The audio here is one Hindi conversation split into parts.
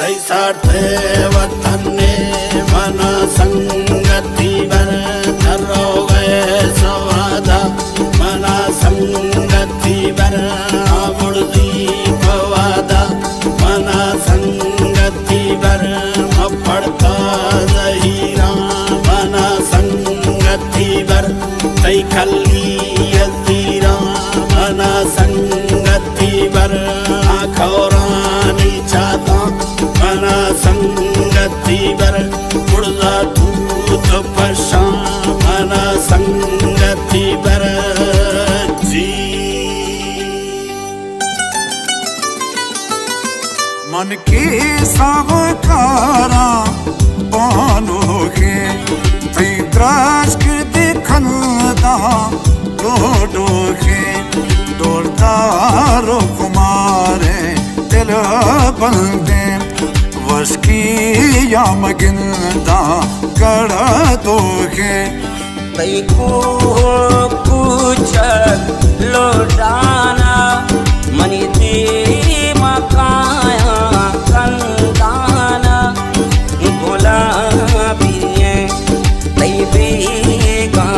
तैसाठे वतने मन संगति बर धरो गए सवादा मना संगति बर मुर्दी पवादा मना संगति बर पड़ता जहीरा मना संगति बर तै खली यजीरा मना संगति बर आखौरानी चाता मना संगति बर उड़दा दूत पशा मना संगति बर जी मन की सावकारा पानोगे तै द्रास के दिखनदा लोडोगे डोलता रो कुमारे दिल बंदे वश की या मगिंदा कड़ा दोगे तै को कुछ लोडाना मनी दे मकाया कंदाना गुलाबी तै बेगा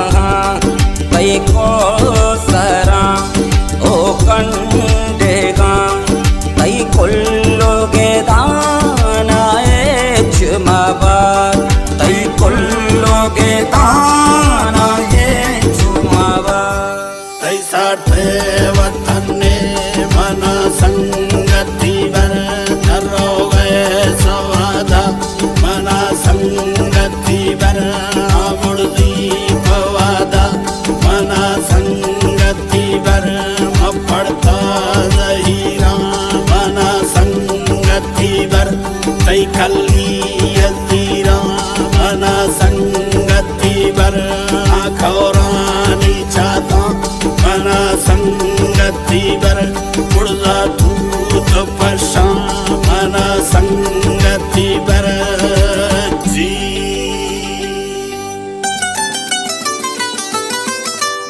तै को सरा ओ कंडेगा तै कुल्लोगे दाना चुमाबाद तै कुल्लोगे दाना चुमाबाद तैसाठे वतने मन संगति बर धरो गए सवादा मना संगति बर मुर्दी पवादा मना संगति बर पड़ता जहीरा मना संगति बर तै खली यजीरा मना संगति बर आखौरानी चाता मना संगति बर उड़दा दूत पशा मना संगति बर जी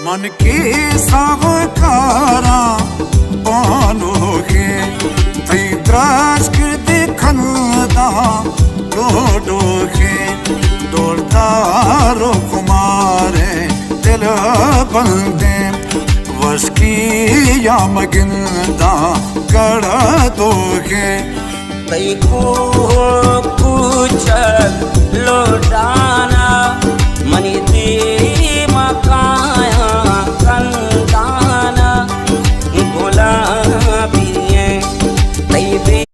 मन की सावकारा पानोगे तै द्रास के दिखनदा लोडोगे डोलता रो कुमारे दिल बंदे वश की या मगिंदा कड़ा दोगे तै को